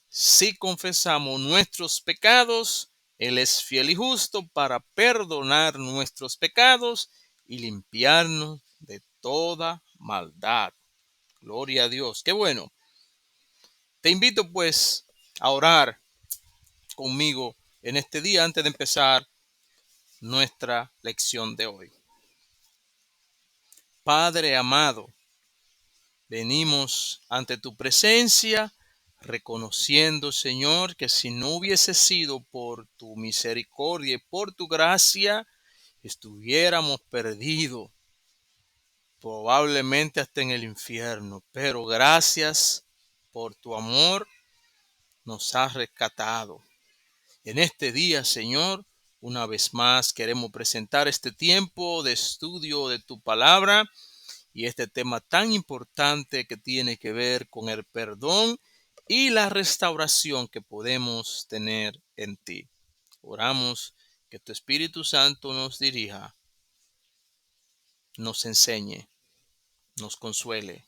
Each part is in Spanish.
si confesamos nuestros pecados, Él es fiel y justo para perdonar nuestros pecados y limpiarnos de toda maldad. Gloria a Dios. Qué bueno. Te invito pues a orar conmigo en este día antes de empezar nuestra lección de hoy. Padre amado, venimos ante tu presencia reconociendo, Señor, que si no hubiese sido por tu misericordia y por tu gracia, estuviéramos perdidos, probablemente hasta en el infierno. Pero gracias por tu amor, nos has rescatado. En este día, Señor, una vez más queremos presentar este tiempo de estudio de tu palabra y este tema tan importante que tiene que ver con el perdón y la restauración que podemos tener en ti. Oramos que tu Espíritu Santo nos dirija, nos enseñe, nos consuele,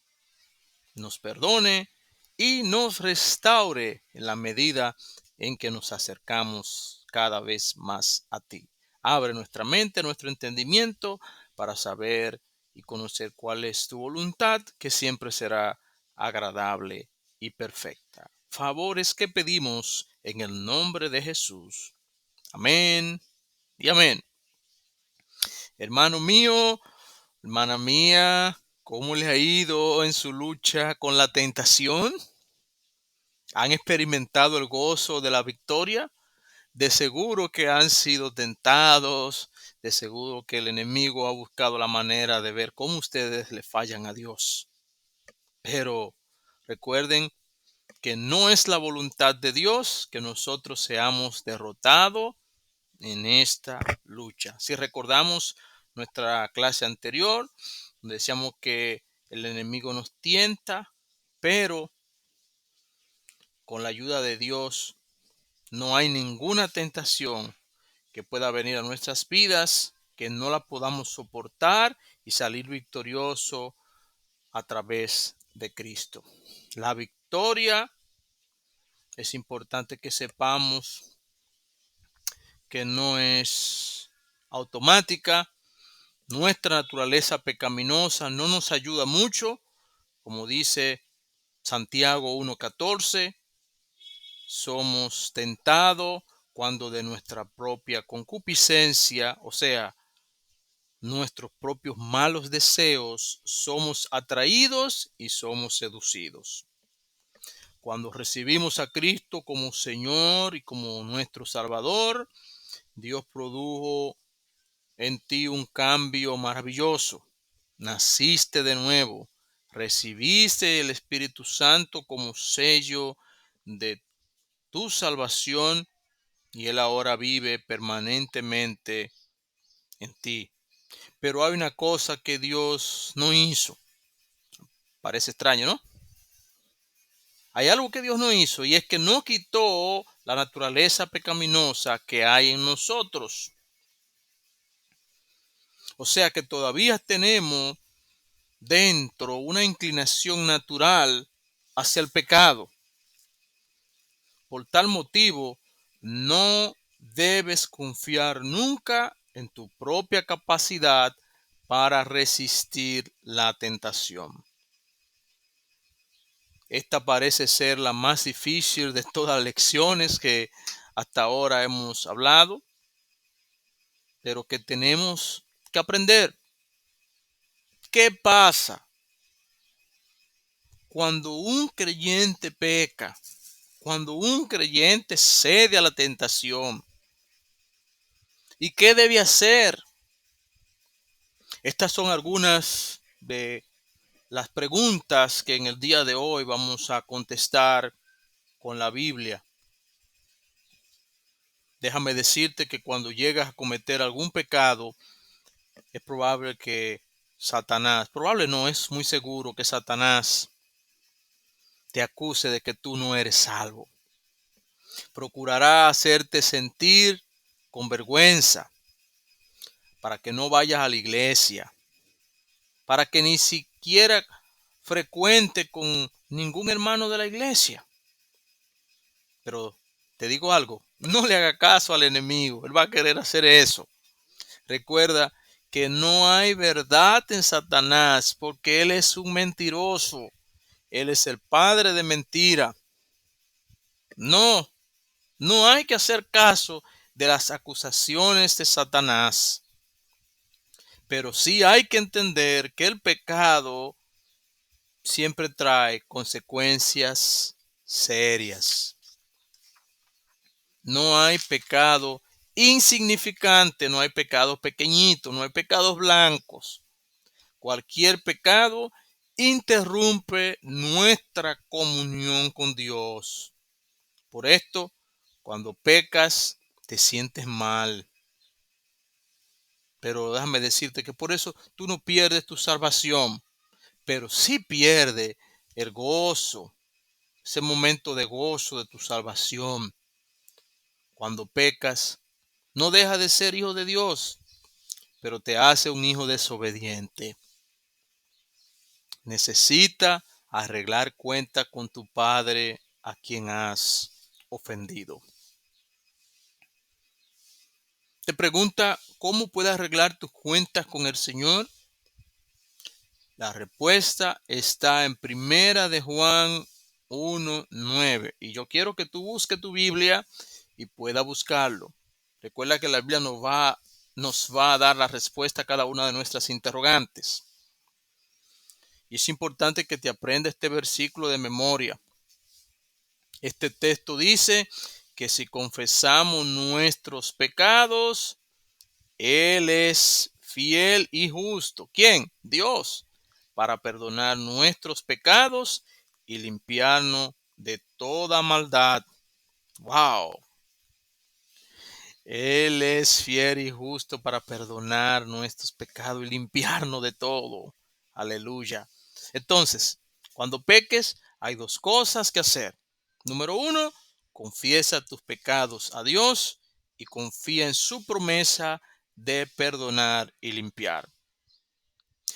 nos perdone y nos restaure en la medida en que nos acercamos cada vez más a ti. Abre nuestra mente, nuestro entendimiento para saber y conocer cuál es tu voluntad, que siempre será agradable y perfecta. Favores que pedimos en el nombre de Jesús. Amén y amén. Hermano mío, hermana mía, ¿cómo les ha ido en su lucha con la tentación? ¿Han experimentado el gozo de la victoria? De seguro que han sido tentados, de seguro que el enemigo ha buscado la manera de ver cómo ustedes le fallan a Dios. Pero recuerden que no es la voluntad de Dios que nosotros seamos derrotados en esta lucha. Si recordamos nuestra clase anterior, donde decíamos que el enemigo nos tienta, pero con la ayuda de Dios no hay ninguna tentación que pueda venir a nuestras vidas que no la podamos soportar y salir victorioso a través de Cristo. La victoria es importante que sepamos que no es automática. Nuestra naturaleza pecaminosa no nos ayuda mucho, como dice Santiago 1:14. Somos tentados cuando de nuestra propia concupiscencia, o sea, nuestros propios malos deseos, somos atraídos y somos seducidos. Cuando recibimos a Cristo como Señor y como nuestro Salvador, Dios produjo en ti un cambio maravilloso. Naciste de nuevo, recibiste el Espíritu Santo como sello de tu salvación y Él ahora vive permanentemente en ti. Pero hay una cosa que Dios no hizo. Parece extraño, ¿no? Hay algo que Dios no hizo y es que no quitó la naturaleza pecaminosa que hay en nosotros. O sea que todavía tenemos dentro una inclinación natural hacia el pecado. Por tal motivo, no debes confiar nunca en tu propia capacidad para resistir la tentación. Esta parece ser la más difícil de todas las lecciones que hasta ahora hemos hablado, pero que tenemos que aprender. ¿Qué pasa cuando un creyente peca? Cuando un creyente cede a la tentación. ¿Y qué debe hacer? Estas son algunas de las preguntas que en el día de hoy vamos a contestar con la Biblia. Déjame decirte que cuando llegas a cometer algún pecado, es probable que Satanás, probable no, es muy seguro que Satanás te acuse de que tú no eres salvo. Procurará hacerte sentir con vergüenza para que no vayas a la iglesia, para que ni siquiera frecuente con ningún hermano de la iglesia. Pero te digo algo, no le haga caso al enemigo, él va a querer hacer eso. Recuerda que no hay verdad en Satanás porque él es un mentiroso. Él es el padre de mentira. No, no hay que hacer caso de las acusaciones de Satanás. Pero sí hay que entender que el pecado siempre trae consecuencias serias. No hay pecado insignificante, no hay pecados pequeñitos, no hay pecados blancos. Cualquier pecado interrumpe nuestra comunión con Dios. Por esto, cuando pecas, te sientes mal. Pero déjame decirte que por eso tú no pierdes tu salvación, pero sí pierdes el gozo, ese momento de gozo de tu salvación. Cuando pecas, no deja de ser hijo de Dios, pero te hace un hijo desobediente. Necesita arreglar cuenta con tu padre a quien has ofendido. Te pregunta, ¿cómo puedes arreglar tus cuentas con el Señor? La respuesta está en Primera de Juan 1:9. Y yo quiero que tú busques tu Biblia y puedas buscarlo. Recuerda que la Biblia nos va a dar la respuesta a cada una de nuestras interrogantes. Y es importante que te aprenda este versículo de memoria. Este texto dice que si confesamos nuestros pecados, Él es fiel y justo. ¿Quién? Dios, para perdonar nuestros pecados y limpiarnos de toda maldad. ¡Wow! Él es fiel y justo para perdonar nuestros pecados y limpiarnos de todo. Aleluya. Entonces, cuando peques, hay dos cosas que hacer. Número uno, confiesa tus pecados a Dios y confía en su promesa de perdonar y limpiar.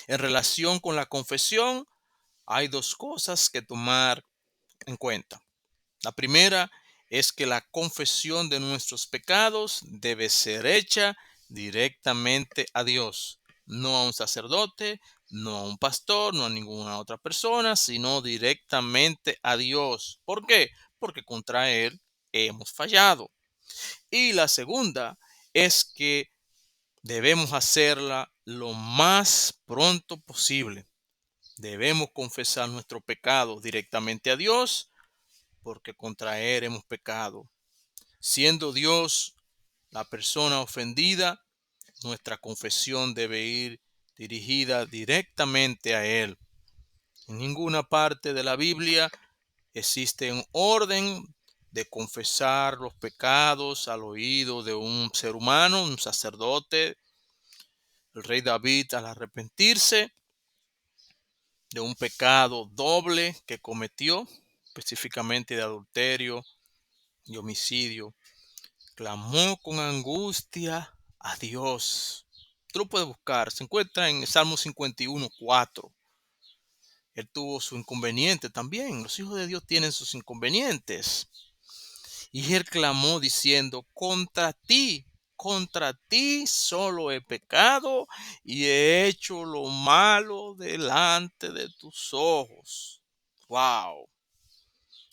En relación con la confesión, hay dos cosas que tomar en cuenta. La primera es que la confesión de nuestros pecados debe ser hecha directamente a Dios, no a un sacerdote, no a un pastor, no a ninguna otra persona, sino directamente a Dios. ¿Por qué? Porque contra Él hemos fallado. Y la segunda es que debemos hacerla lo más pronto posible. Debemos confesar nuestro pecado directamente a Dios porque contra Él hemos pecado. Siendo Dios la persona ofendida, nuestra confesión debe ir dirigida directamente a Él. En ninguna parte de la Biblia existe un orden de confesar los pecados al oído de un ser humano, un sacerdote. El rey David, al arrepentirse de un pecado doble que cometió, específicamente de adulterio y homicidio, clamó con angustia a Dios. Tú lo puedes buscar, se encuentra en Salmo 51:4. Él tuvo su inconveniente también. Los hijos de Dios tienen sus inconvenientes. Y él clamó diciendo, contra ti solo he pecado y he hecho lo malo delante de tus ojos. Wow.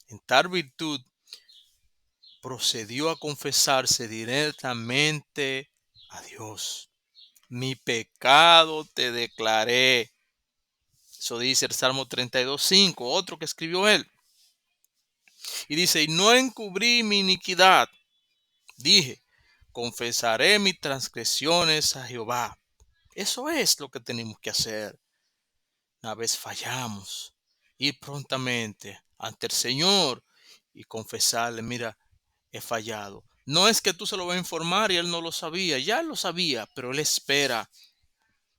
En tal virtud procedió a confesarse directamente a Dios. Mi pecado te declaré. Eso dice el Salmo 32:5, otro que escribió él. Y dice, y no encubrí mi iniquidad. Dije, confesaré mis transgresiones a Jehová. Eso es lo que tenemos que hacer. Una vez fallamos, ir prontamente ante el Señor y confesarle, mira, he fallado. No es que tú se lo vas a informar y él no lo sabía, ya lo sabía, pero él espera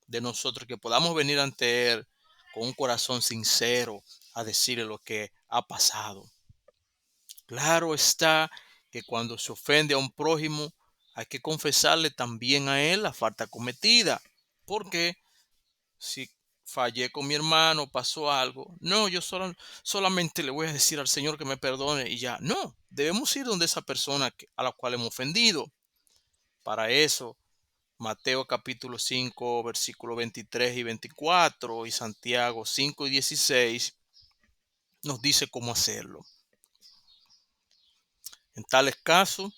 de nosotros que podamos venir ante él con un corazón sincero a decirle lo que ha pasado. Claro está que cuando se ofende a un prójimo hay que confesarle también a él la falta cometida, porque si fallé con mi hermano, pasó algo. No, yo solamente le voy a decir al Señor que me perdone y ya. No, debemos ir donde esa persona a la cual hemos ofendido. Para eso, Mateo capítulo 5, versículos 23 y 24 y Santiago 5 y 16 nos dice cómo hacerlo. En tales casos,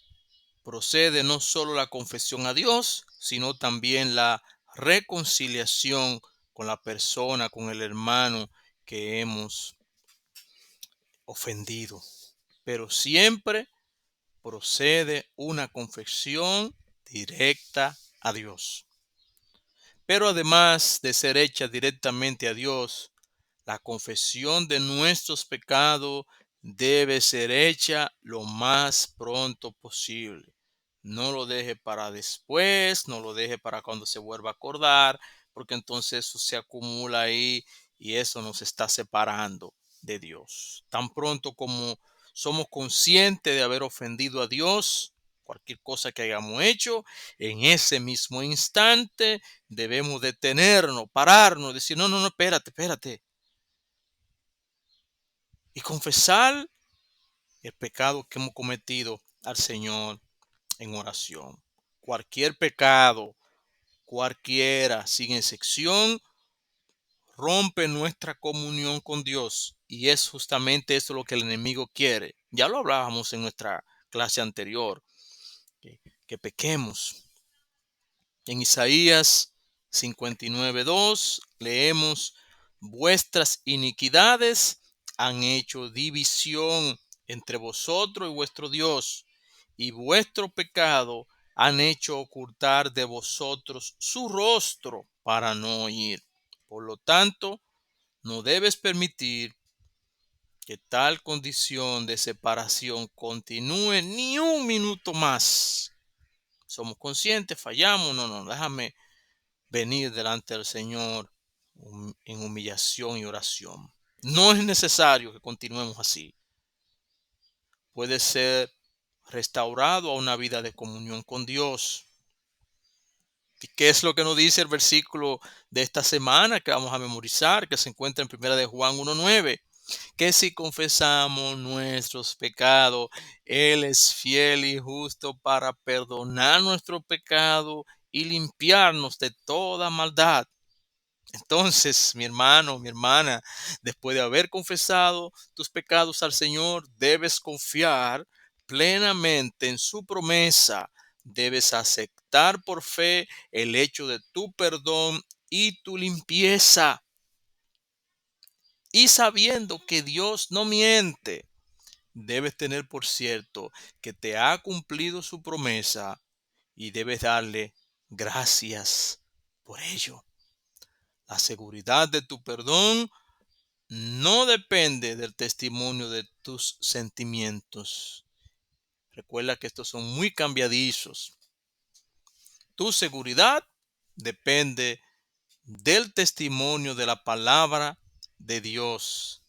procede no solo la confesión a Dios, sino también la reconciliación con la persona, con el hermano que hemos ofendido. Pero siempre procede una confesión directa a Dios. Pero además de ser hecha directamente a Dios, la confesión de nuestros pecados debe ser hecha lo más pronto posible. No lo deje para después, no lo deje para cuando se vuelva a acordar, porque entonces eso se acumula ahí y eso nos está separando de Dios. Tan pronto como somos conscientes de haber ofendido a Dios, cualquier cosa que hayamos hecho, en ese mismo instante debemos detenernos, pararnos, decir, no, no, no, espérate. Y confesar el pecado que hemos cometido al Señor en oración. Cualquier pecado, cualquiera, sin excepción, rompe nuestra comunión con Dios. Y es justamente eso lo que el enemigo quiere. Ya lo hablábamos en nuestra clase anterior, que pequemos. En Isaías 59:2 leemos, vuestras iniquidades han hecho división entre vosotros y vuestro Dios, y vuestro pecado han hecho ocultar de vosotros su rostro para no oír. Por lo tanto, no debes permitir que tal condición de separación continúe ni un minuto más. Somos conscientes, fallamos, no, déjame venir delante del Señor en humillación y oración. No es necesario que continuemos así. Puede ser restaurado a una vida de comunión con Dios. ¿Y qué es lo que nos dice el versículo de esta semana que vamos a memorizar, que se encuentra en Primera de Juan 1:9? Que si confesamos nuestros pecados, Él es fiel y justo para perdonar nuestro pecado y limpiarnos de toda maldad. Entonces, mi hermano, mi hermana, después de haber confesado tus pecados al Señor, debes confiar plenamente en su promesa. Debes aceptar por fe el hecho de tu perdón y tu limpieza. Y sabiendo que Dios no miente, debes tener por cierto que te ha cumplido su promesa y debes darle gracias por ello. La seguridad de tu perdón no depende del testimonio de tus sentimientos. Recuerda que estos son muy cambiadizos. Tu seguridad depende del testimonio de la palabra de Dios.